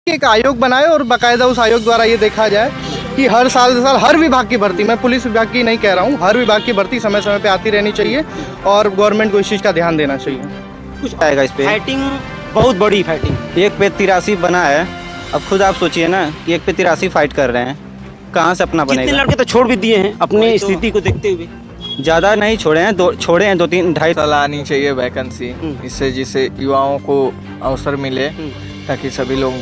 एक आयोग बनाए और बाकायदा उस आयोग द्वारा ये देखा जाए कि हर साल हर विभाग की भर्ती, मैं पुलिस विभाग की नहीं कह रहा हूँ, हर विभाग की भर्ती समय समय पे आती रहनी चाहिए और गवर्नमेंट को इस चीज़ का ध्यान देना चाहिए। कुछ आएगा इस पे फाइटिंग, बहुत बड़ी फाइटिंग। एक पे 83 बना है। अब खुद आप सोचिए ना कि एक पे 83 फाइट कर रहे हैं, कहाँ से अपना कितने बनेगा। लड़के तो छोड़ भी दिए हैं अपने स्थिति को देखते हुए। ज़्यादा नहीं छोड़े हैं, छोड़े हैं 2-3 ढाई। साला आनी चाहिए वैकेंसी, इससे जिससे युवाओं को अवसर मिले ताकि सभी लोग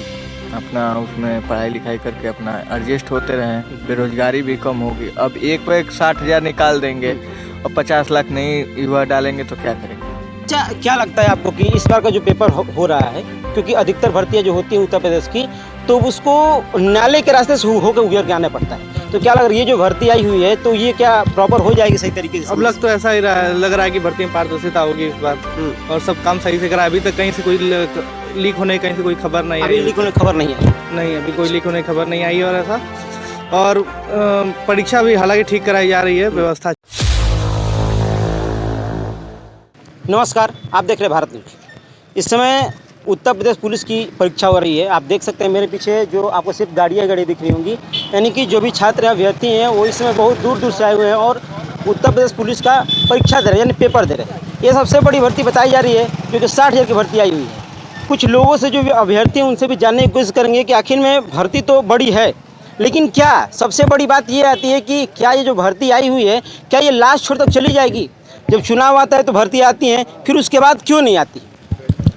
अपना उसमें पढ़ाई लिखाई करके अपना एडजस्ट होते रहें, बेरोजगारी भी कम होगी। अब एक पे 60,000 निकाल देंगे और 50 लाख नहीं युवा डालेंगे तो क्या करेंगे। अच्छा, क्या लगता है आपको कि इस बार का जो पेपर हो रहा है, क्योंकि अधिकतर भर्तियां जो होती हैं उत्तर प्रदेश की, तो उसको नाले के रास्ते से होकर गुजर के आना पड़ता है, तो क्या लग रहा है ये जो भर्ती आई हुई है तो ये क्या प्रॉपर हो जाएगी सही तरीके से? अब लग तो ऐसा ही लग रहा है कि भर्ती में पारदर्शिता होगी इस बार और सब काम सही से करा। अभी तक कहीं से कोई लीक होने कहीं से कोई खबर नहीं आई। अभी लीक होने खबर नहीं है? नहीं, अभी कोई लीक होने की खबर नहीं आई और ऐसा। और परीक्षा भी हालांकि ठीक कराई जा रही है, व्यवस्था। नमस्कार, आप देख रहे हैं भारत न्यूज। इस समय उत्तर प्रदेश पुलिस की परीक्षा हो रही है। आप देख सकते हैं मेरे पीछे जो आपको सिर्फ गाड़ियाँ दिख रही होंगी, यानी कि जो भी छात्र अभ्यर्थी हैं वो इस समय बहुत दूर दूर से आए हुए हैं और उत्तर प्रदेश पुलिस का परीक्षा दे रहे हैं, यानी पेपर दे रहे हैं। ये सबसे बड़ी भर्ती बताई जा रही है, क्योंकि 60,000 की भर्ती आई हुई है। कुछ लोगों से जो भी अभ्यर्थी हैं उनसे भी जानने की कोशिश करेंगे कि आखिर में भर्ती तो बड़ी है, लेकिन क्या सबसे बड़ी बात ये आती है कि क्या ये जो भर्ती आई हुई है क्या ये लास्ट छोर तक चली जाएगी? जब चुनाव आता है तो भर्ती आती हैं, फिर उसके बाद क्यों नहीं आती?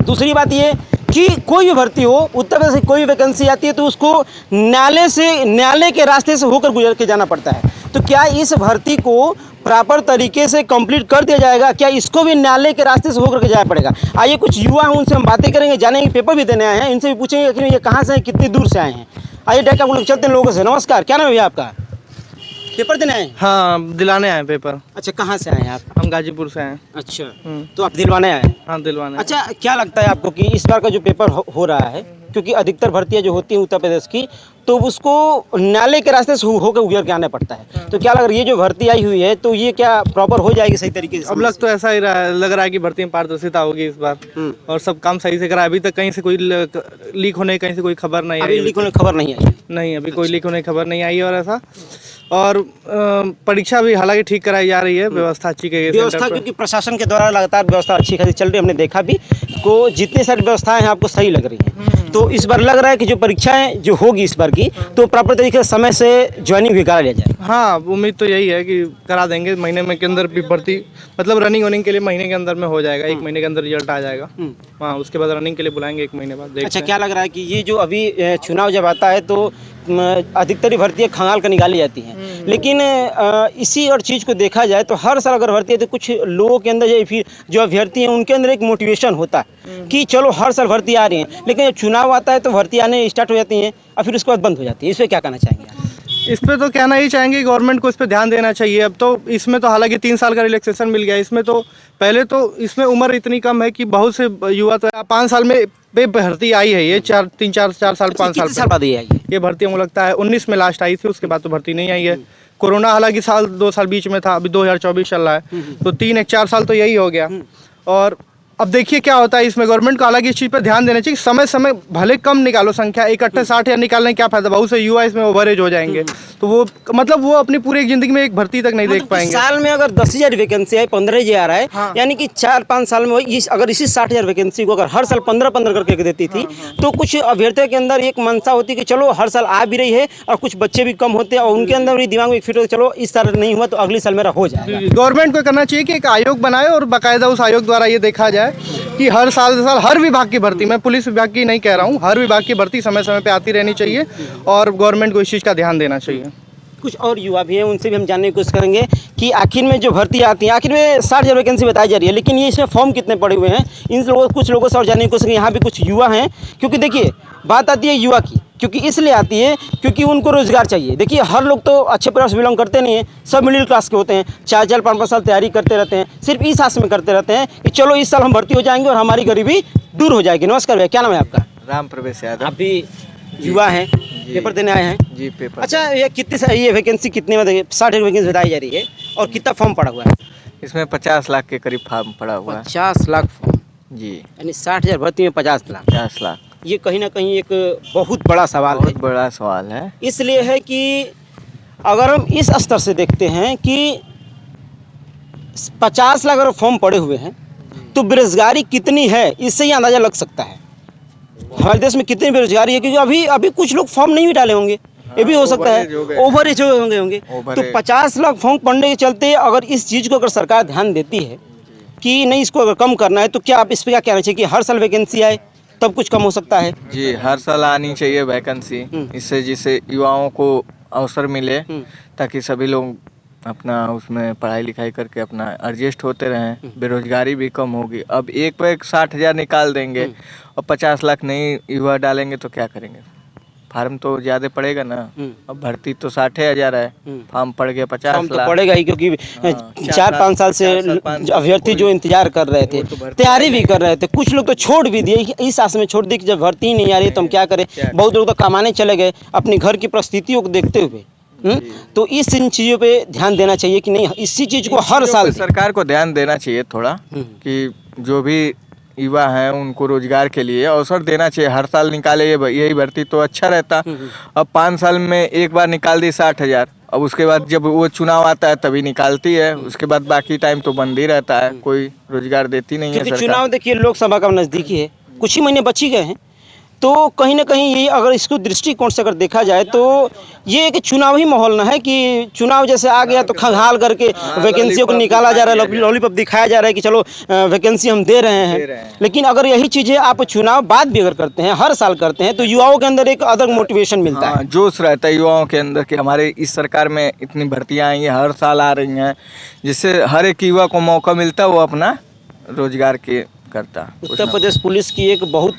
दूसरी बात ये कि कोई भी भर्ती हो, उत्तर प्रदेश से कोई वैकेंसी आती है तो उसको न्यायालय के रास्ते से होकर गुजर के जाना पड़ता है। तो क्या इस भर्ती को प्रॉपर तरीके से कंप्लीट कर दिया जाएगा? क्या इसको भी न्यायालय के रास्ते से होकर के जाना पड़ेगा? आइए कुछ युवा हैं, उनसे हम बातें करेंगे, जानेंगे, पेपर भी देने आए हैं, इनसे भी पूछेंगे कि ये कहाँ से हैं, कितनी दूर से आए हैं। आइए डायरेक्ट आप लोग चलते हैं लोगों से। नमस्कार, क्या नाम है भैया आपका? पेपर देने आए हैं? हाँ, दिलाने आए पेपर। अच्छा, कहाँ से आए हैं आप? हम गाजीपुर से हैं। अच्छा, तो आप दिलवाने आए हैं? हाँ, दिलवाने। अच्छा, क्या लगता है आपको कि इस बार का जो पेपर हो रहा है, क्योंकि अधिकतर भर्तियां जो होती हैं उत्तर प्रदेश की, तो उसको न्यायालय के रास्ते से होकर गुजर के आना पड़ता है, तो क्या लग रहा है ये जो भर्ती आई हुई है तो ये क्या प्रॉपर हो जाएगी सही तरीके से? अब लग तो ऐसा ही लग रहा है कि भर्ती में पारदर्शिता होगी इस बार और सब काम सही से करा। अभी तक कहीं से कोई लीक होने कहीं से कोई खबर नहीं आई। अभी लीक होने खबर नहीं आई? नहीं, अभी कोई लीक होने की खबर नहीं आई और ऐसा। और परीक्षा भी हालांकि ठीक कराई जा रही है, व्यवस्था अच्छी की गई। व्यवस्था क्योंकि प्रशासन के द्वारा लगातार व्यवस्था अच्छी खासी चल रही है, हमने देखा भी को जितनी सारी व्यवस्थाएं हैं आपको सही लग रही हैं। तो इस बार लग रहा है कि जो परीक्षाएं जो होगी इस बार की तो प्रॉपर तरीके से समय से ज्वाइनिंग भी करा लिया जाए। हाँ, उम्मीद तो यही है कि करा देंगे। महीने में के अंदर भी भर्ती, मतलब रनिंग के लिए महीने के अंदर में हो जाएगा। 1 महीने के अंदर रिजल्ट आ जाएगा। हाँ, उसके बाद रनिंग के लिए बुलाएंगे 1 महीने बाद। अच्छा, क्या लग रहा है कि ये जो अभी चुनाव जब आता है तो अधिकतर भर्तियाँ खंगाल कर निकाली जाती हैं, लेकिन इसी और चीज़ को देखा जाए तो हर साल अगर भर्ती है तो कुछ लोगों के अंदर या फिर जो अभ्यर्थी हैं उनके अंदर एक मोटिवेशन होता है कि चलो हर साल भर्ती आ रही हैं, लेकिन जब चुनाव आता है तो भर्ती आने स्टार्ट हो जाती हैं और फिर उसके बाद बंद हो जाती है। इस पर क्या कहना चाहेंगे आप? इस पे तो कहना ही चाहेंगे गवर्नमेंट को इस पे ध्यान देना चाहिए। अब तो इसमें तो हालांकि 3 साल का रिलैक्सेशन मिल गया। इसमें तो पहले तो इसमें उम्र इतनी कम है कि बहुत से युवा तो 5 साल में भर्ती आई है। ये 4 साल 5 साल बाद ये भर्ती मुझे लगता है 19 में लास्ट आई थी, उसके बाद तो भर्ती नहीं आई है। कोरोना हालांकि 2 साल बीच में था, अभी 2024 चल रहा है, तो 3-4 साल तो यही हो गया। और अब देखिए क्या होता है इसमें। गवर्नमेंट को हालांकि इस चीज़ पर ध्यान देना चाहिए। समय समय भले कम निकालो संख्या, इकट्ठे 60,000 निकालने क्या फायदा, बहुत से युवा इसमें ओवरेज हो जाएंगे, तो वो मतलब वो अपनी पूरी जिंदगी में एक भर्ती तक नहीं देख पाएंगे। साल में अगर 10,000 वैकेंसी है, 15,000 है, यानी कि 4-5 साल में अगर इसी 60,000 वैकेंसी को अगर हर साल 15-15 करके देती थी तो कुछ अभ्यर्थियों के अंदर एक मनसा होती कि चलो हर साल आ भी रही है, और कुछ बच्चे भी कम होते हैं और उनके अंदर भी दिमाग में फिट होता चलो इस साल नहीं हुआ तो अगले साल मेरा हो जाएगा। गवर्नमेंट को करना चाहिए कि एक आयोग बनाए और बाकायदा उस आयोग द्वारा ये देखा जाए कि हर साल हर विभाग की भर्ती, मैं पुलिस विभाग की नहीं कह रहा हूँ, हर विभाग की भर्ती समय समय पे आती रहनी चाहिए और गवर्नमेंट को इस चीज़ का ध्यान देना चाहिए। कुछ और युवा भी हैं, उनसे भी हम जानने की कोशिश करेंगे कि आखिर में जो भर्ती आती है, आखिर में 60,000 वैकेंसी बताई जा रही है, लेकिन ये इसमें फॉर्म कितने पड़े हुए हैं, इन लोगों कुछ लोगों से और जानने की कोशिश करेंगे। यहाँ भी कुछ युवा हैं, क्योंकि देखिए बात आती है युवा की, क्योंकि इसलिए आती है क्योंकि उनको रोजगार चाहिए। देखिए हर लोग तो अच्छे परिवार से बिलोंग करते नहीं हैं, सब मिडिल क्लास के होते हैं, 4-4 5-5 साल तैयारी करते रहते हैं, सिर्फ इस आस में करते रहते हैं कि चलो इस साल हम भर्ती हो जाएंगे और हमारी गरीबी दूर हो जाएगी। नमस्कार भैया, क्या नाम है आपका? राम प्रवेश यादव। आप भी युवा हैं, पेपर देने आए हैं? जी, पेपर। अच्छा, ये वैकेंसी कितने में 60 वैकेंसी बताई जा रही है और कितना फॉर्म पड़ा हुआ है? इसमें 50 लाख के करीब फॉर्म पड़ा हुआ है। 50 लाख फॉर्म जी, यानी 60,000 भर्ती में 50 लाख। 50 लाख। ये कहीं ना कहीं एक बहुत बड़ा सवाल है। बहुत बड़ा सवाल है। इसलिए है कि अगर हम इस स्तर से देखते हैं कि 50 लाख अगर फॉर्म पड़े हुए हैं तो बेरोजगारी कितनी है इससे ही अंदाज़ा लग सकता है हमारे देश में कितनी बेरोजगारी है, क्योंकि अभी कुछ लोग फॉर्म नहीं भी डाले होंगे, ये भी हो सकता है, ओवरेज होंगे। तो 50 लाख फॉर्म पड़ने के चलते अगर इस चीज़ को अगर सरकार ध्यान देती है कि नहीं इसको अगर कम करना है तो क्या आप इस पर क्या कहना चाहिए कि हर साल वैकेंसी आए तब कुछ कम हो सकता है? जी, हर साल आनी चाहिए वैकेंसी, इससे जिससे युवाओं को अवसर मिले ताकि सभी लोग अपना उसमें पढ़ाई लिखाई करके अपना एडजस्ट होते रहें, बेरोजगारी भी कम होगी। अब एक पे 60,000 निकाल देंगे और 50 लाख नहीं युवा डालेंगे तो क्या करेंगे? फार्म तो ज्यादा पड़ेगा ना। अब भर्ती तो 60,000 है, फार्म पड़ गया 50 फॉर्म तो लाख। पड़ेगा ही, क्योंकि 4-5 साल से अभ्यर्थी जो इंतजार कर रहे थे, तैयारी भी कर रहे थे, कुछ लोग तो छोड़ भी दिए, इस आस में छोड़ दिए कि जब भर्ती ही नहीं आ रही तो हम क्या करें। बहुत लोग तो कमाने चले गए अपने घर की परिस्थितियों को देखते हुए। तो इन चीज़ों पे ध्यान देना चाहिए कि नहीं इसी चीज़ को हर साल सरकार को ध्यान देना चाहिए थोड़ा कि जो भी युवा हैं उनको रोजगार के लिए अवसर देना चाहिए। हर साल निकाले यही भर्ती तो अच्छा रहता। अब 5 साल में एक बार निकाल दी 60,000, अब उसके बाद जब वो चुनाव आता है तभी निकालती है, उसके बाद बाकी टाइम तो बंद ही रहता है, कोई रोजगार देती नहीं है क्योंकि सरकार। चुनाव देखिए लोकसभा का नज़दीकी है, कुछ ही महीने बच ही गए हैं। तो कहीं ना कहीं ये अगर इसको दृष्टिकोण से अगर देखा जाए तो ये एक चुनावी माहौल ना है कि चुनाव जैसे आ गया तो खंगाल करके वैकेंसियों को निकाला जा रहा है, लॉलीपॉप दिखाया जा रहा है कि चलो वैकेंसी हम दे रहे हैं। लेकिन अगर यही चीज़ें आप चुनाव बाद भी अगर करते हैं, हर साल करते हैं, तो युवाओं के अंदर एक अलग मोटिवेशन मिलता है, जोश रहता है युवाओं के अंदर कि हमारे इस सरकार में इतनी भर्तियाँ आई हैं, हर साल आ रही हैं, जिससे हर एक युवा को मौका मिलता है वो अपना रोजगार के करता। उत्तर प्रदेश पुलिस की एक बहुत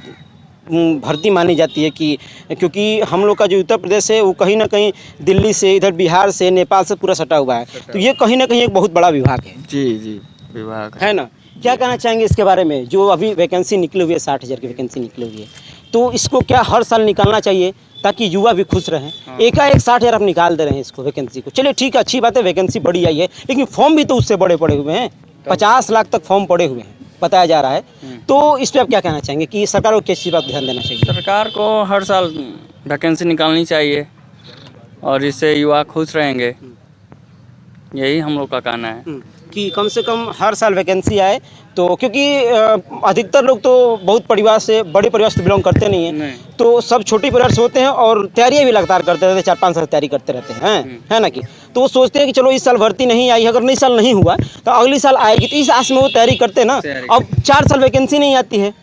भर्ती मानी जाती है कि क्योंकि हम लोग का जो उत्तर प्रदेश है वो कहीं ना कहीं दिल्ली से, इधर बिहार से, नेपाल से पूरा सटा हुआ है, तो ये कहीं ना कहीं एक बहुत बड़ा विभाग है। जी विभाग है ना। क्या कहना चाहेंगे इसके बारे में? जो अभी वैकेंसी निकली हुई है, 60,000 की वैकेंसी निकली हुई है, तो इसको क्या हर साल निकालना चाहिए ताकि युवा भी खुश रहें? एकाएक 60,000 आप निकाल दे रहे हैं इसको वैकेंसी को, चलिए ठीक है, अच्छी बात है, वैकेंसी बड़ी आई है, लेकिन फॉर्म भी तो उससे बड़े पड़े हुए हैं, 50 लाख तक फॉर्म पड़े हुए हैं बताया जा रहा है। तो इस पर आप क्या कहना चाहेंगे कि सरकार को किस चीज़ पर ध्यान देना चाहिए? सरकार को हर साल वैकेंसी निकालनी चाहिए और इससे युवा खुश रहेंगे, यही हम लोग का कहना है कि कम से कम हर साल वैकेंसी आए। तो क्योंकि अधिकतर लोग तो बहुत परिवार से, बड़े परिवार से बिलोंग करते नहीं हैं, तो सब छोटे परिवार से होते हैं और तैयारियाँ भी लगातार करते रहते हैं, 4-5 साल तैयारी करते रहते हैं, है ना कि। तो वो सोचते हैं कि चलो इस साल भर्ती नहीं आई, अगर इस साल नहीं हुआ तो अगली साल आएगी, तो इस आस में वो तैयारी करते हैं ना। अब 4 साल वैकेंसी नहीं आती है,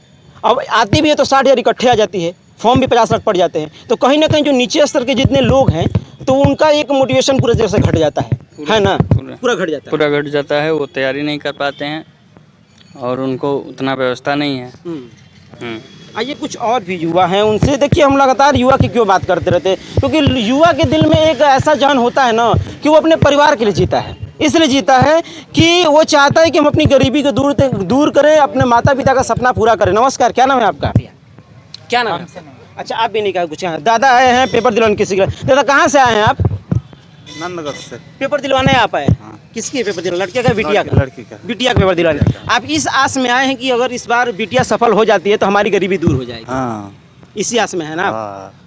अब आती भी है तो 60,000 इकट्ठे आ जाती है, फॉर्म भी 50 लाख पड़ जाते हैं, तो कहीं ना कहीं जो नीचे स्तर के जितने लोग हैं तो उनका एक मोटिवेशन पूरे तरह से घट जाता है ना, पूरा घट जाता है, पूरा घट जाता है, वो तैयारी नहीं कर पाते हैं और उनको उतना व्यवस्था नहीं है। आइए कुछ और भी युवा हैं, उनसे देखिए, हम लगातार युवा की क्यों बात करते रहते हैं, क्योंकि युवा के दिल में एक ऐसा जहन होता है ना कि वो अपने परिवार के लिए जीता है, इसलिए जीता है कि वो चाहता है कि हम अपनी गरीबी को दूर करें, अपने माता पिता का सपना पूरा करें। नमस्कार, क्या नाम है आपका? क्या नाम है? अच्छा, आप भी नहीं कहा कुछ? दादा आए हैं पेपर दिलवाने किसी का। दादा कहाँ से आए हैं आप? नंदनगर से। पेपर दिलवाने आप आए? किसकी पेपर दिलवाने? लड़के का, बिटिया का? लड़की का। बिटिया का पेपर दिलवाने। आप इस आस में आए हैं कि अगर इस बार बिटिया सफल हो जाती है तो हमारी गरीबी दूर हो जाएगी? हाँ। इसी आस में है ना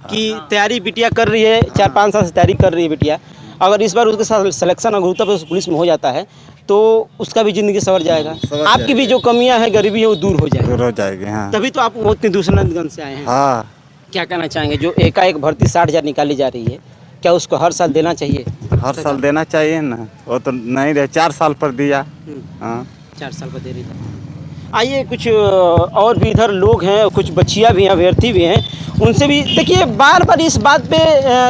कि तैयारी बिटिया कर रही है, 4-5 साल से तैयारी कर रही है बिटिया, अगर इस बार उसके साथ सिलेक्शन अगर उत्तर प्रदेश पुलिस में हो जाता है तो उसका भी जिंदगी संवर जाएगा, आपकी भी जो कमियां हैं, गरीबी है, वो दूर हो जाएगी। हाँ। तभी तो आप बहुत दूसरे से आए हैं। हाँ। क्या कहना चाहेंगे? जो एकाएक भर्ती 60,000 निकाली जा रही है, क्या उसको हर साल देना चाहिए? हर साल देना चाहिए ना, वो तो नहीं रहे, 4 साल पर दिया। हाँ, 4 साल पर दे रही है। आइए कुछ और भी इधर लोग हैं, कुछ बच्चियाँ भी हैं, अभ्यर्थी भी हैं, उनसे भी देखिए। बार बार इस बात पे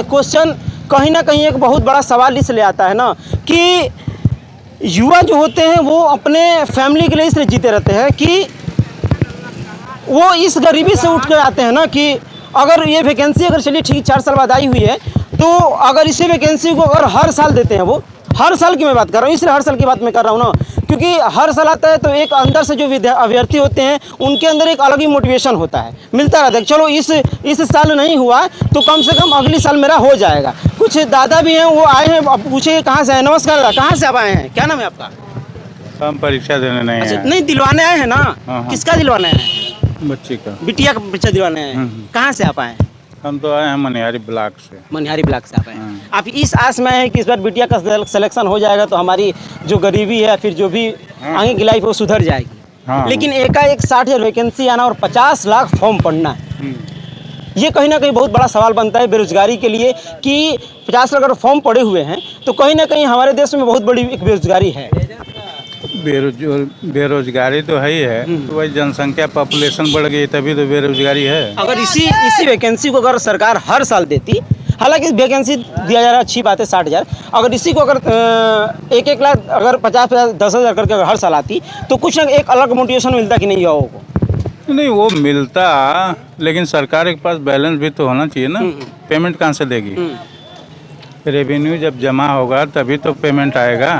क्वेश्चन कहीं ना कहीं एक बहुत बड़ा सवाल इसलिए आता है ना कि युवा जो होते हैं वो अपने फैमिली के लिए इसलिए जीते रहते हैं कि वो इस गरीबी से उठ कर आते हैं ना कि अगर ये वैकेंसी अगर चलिए ठीक 4 साल बाद आई हुई है, तो अगर इसी वैकेंसी को अगर हर साल देते हैं, वो हर साल की मैं बात कर रहा हूँ, इसलिए हर साल की बात मैं कर रहा हूँ ना, क्योंकि हर साल आता है तो एक अंदर से जो अभ्यर्थी होते हैं उनके अंदर एक अलग ही मोटिवेशन होता है, मिलता रहता है, चलो इस साल नहीं हुआ तो कम से कम अगली साल मेरा हो जाएगा। कुछ दादा भी हैं, वो आए हैं, अब पूछिए कहाँ से आए? नमस्कार दादा, कहाँ से आप आए हैं? क्या नाम है आपका? हम परीक्षा देने नहीं अच्छा, आए। नहीं दिलवाने आए हैं ना? किसका दिलवाने आए हैं? बच्ची का। बिटिया का परिचय दिलवाने हैं। कहाँ से आप आए हैं? हम तो आए हैं मनिहारी ब्लॉक से। मनिहारी ब्लॉक से आप आए हैं। आप इस आस में हैं कि इस बार बिटिया का सिलेक्शन हो जाएगा तो हमारी जो गरीबी है फिर जो भी आगे की लाइफ है वो सुधर जाएगी। हाँ। लेकिन एकाएक 60,000 वैकेंसी आना और 50 लाख फॉर्म पढ़ना, ये कहीं ना कहीं बहुत बड़ा सवाल बनता है बेरोजगारी के लिए कि 50 लाख अगर फॉर्म पड़े हुए हैं तो कहीं ना कहीं हमारे देश में बहुत बड़ी एक बेरोजगारी है। बेरोजगारी तो है ही है, तो वही जनसंख्या पॉपुलेशन बढ़ गई तभी तो बेरोजगारी है। अगर इसी वैकेंसी को अगर सरकार हर साल देती, हालांकि वैकेंसी दिया जा रहा है अच्छी बात है 60,000, अगर इसी को अगर 1-1 लाख अगर 50,000 10,000 करके अगर हर साल आती तो कुछ ना एक अलग मोटिवेशन मिलता कि नहीं युवाओं को। नहीं वो मिलता, लेकिन सरकार के पास बैलेंस भी तो होना चाहिए ना। पेमेंट कहाँ से देगी? रेवेन्यू जब जमा होगा तभी तो पेमेंट आएगा।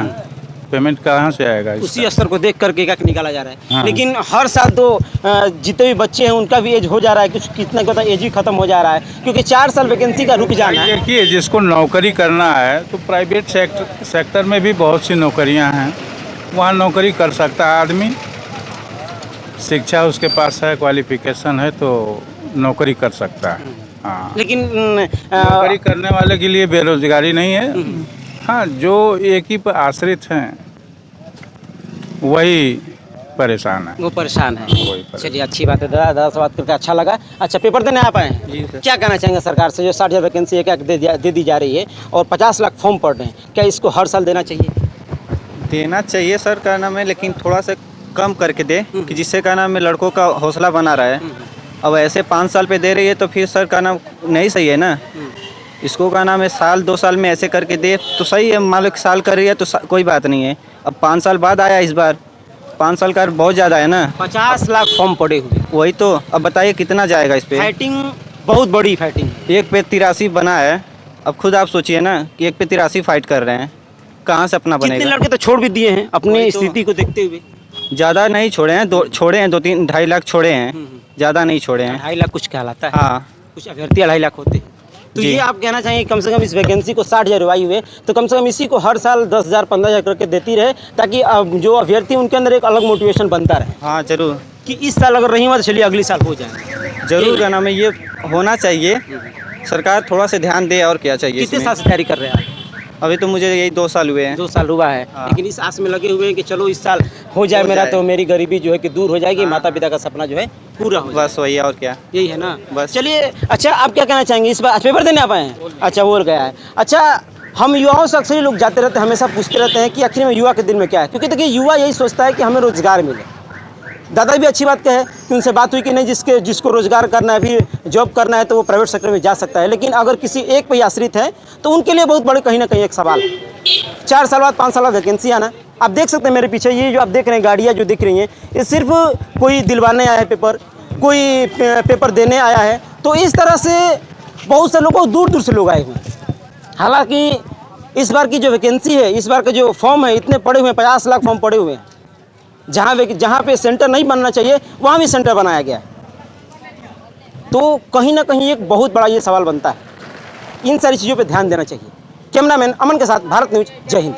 पेमेंट कहाँ से आएगा? उसी स्तर को देख करके क्या निकाला जा रहा है। हाँ। लेकिन हर साल तो जितने भी बच्चे हैं उनका भी एज हो जा रहा है, कुछ कितना क्या एज ही खत्म हो जा रहा है क्योंकि 4 साल वैकेंसी का रुक जाना है। देखिए जिसको नौकरी करना है तो प्राइवेट सेक्टर में भी बहुत सी नौकरियां हैं, वहाँ नौकरी कर सकता है आदमी। शिक्षा उसके पास है, क्वालिफिकेशन है तो नौकरी कर सकता है। हाँ, लेकिन नौकरी करने वाले के लिए बेरोजगारी नहीं है। हाँ, जो एक ही पर आश्रित हैं वही परेशान है। वो परेशान है। वही परेशान। चलिए अच्छी बात है दादा से बात करके अच्छा लगा। अच्छा पेपर देने आप आए हैं? जी सर। क्या कहना चाहेंगे सरकार से जो 60,000 वैकेंसी एक दे दी जा रही है और 50 लाख फॉर्म पड़ रहे हैं, क्या इसको हर साल देना चाहिए? देना चाहिए सर का नाम है, लेकिन थोड़ा सा कम करके दे कि जिससे का नाम है लड़कों का हौसला बना रहा है। अब ऐसे 5 साल पे दे रही है तो फिर सर का नाम नहीं सही है ना। इसको का नाम है साल 2 साल में ऐसे करके दे तो सही है। मान लो साल कर रही है तो कोई बात नहीं है। अब 5 साल बाद आया इस बार, 5 साल का बहुत ज़्यादा है ना। 50 लाख फॉर्म पड़े हुए, वही तो। अब बताइए कितना जाएगा इस पे? फाइटिंग बहुत बड़ी फाइटिंग। एक पे 83 बना है। अब खुद आप सोचिए ना कि एक पे 83 फाइट कर रहे हैं, कहाँ से अपना कितने बनेगा? लड़के तो छोड़ भी दिए हैं अपनी वही तो। स्थिति को देखते हुए। ज़्यादा नहीं छोड़े हैं, 2-3-2.5 लाख छोड़े हैं, ज़्यादा नहीं छोड़े हैं। 2.5 लाख कुछ कहलाता है। हाँ कुछ अभ्यर्थी 2.5 लाख होते हैं। तो जी। ये आप कहना चाहिए कम से कम इस वैकेंसी को 60,000 रुपये हुए तो कम से कम इसी को हर साल 10,000 15,000 करके देती रहे ताकि जो अभ्यर्थी उनके अंदर एक अलग मोटिवेशन बनता रहे हाँ जरूर कि इस साल अगर नहीं हुआ तो चलिए अगले साल हो जाए। जरूर का नाम है, ये होना चाहिए। सरकार थोड़ा सा ध्यान दे और क्या चाहिए कितने इसमें। साल से तैयारी कर रहे हैं आप? अभी तो मुझे यही 2 साल हुए हैं। 2 साल हुआ है। हाँ। लेकिन इस आस में लगे हुए हैं कि चलो इस साल हो जाए हो मेरा जाए। तो मेरी गरीबी जो है कि दूर हो जाएगी, माता पिता का सपना जो है पूरा हो जाए। बस वही और क्या। यही है ना। बस। चलिए अच्छा आप क्या कहना चाहेंगे इस बार? पेपर देने आप आए हैं? अच्छा वो गया है। अच्छा हम युवाओं से अक्सर ही लोग जाते रहते हैं, हमेशा पूछते रहते हैं कि आखिर में युवा के दिल में क्या है, क्योंकि देखिए युवा यही सोचता है कि हमें रोजगार मिले। दादा भी अच्छी बात कहे कि उनसे बात हुई कि नहीं जिसको रोजगार करना है, फिर जॉब करना है तो वो प्राइवेट सेक्टर में जा सकता है, लेकिन अगर किसी एक पे आश्रित है तो उनके लिए बहुत बड़े कहीं ना कहीं एक सवाल है। 4 साल बाद 5 साल बाद वैकेंसी आना। आप देख सकते हैं मेरे पीछे ये जो आप देख रहे हैं गाड़ियाँ जो दिख रही हैं, ये सिर्फ कोई दिलवाने आया है पेपर, कोई पेपर देने आया है। तो इस तरह से बहुत से लोग दूर दूर से लोग आए हुए हैं। हालांकि इस बार की जो वैकेंसी है, इस बार के जो फॉर्म है इतने पड़े हुए हैं, 50 लाख फॉर्म पड़े हुए हैं। जहाँ पे सेंटर नहीं बनना चाहिए वहाँ भी सेंटर बनाया गया है। तो कहीं ना कहीं एक बहुत बड़ा ये सवाल बनता है। इन सारी चीज़ों पे ध्यान देना चाहिए। कैमरामैन अमन के साथ भारत न्यूज़, जय हिंद।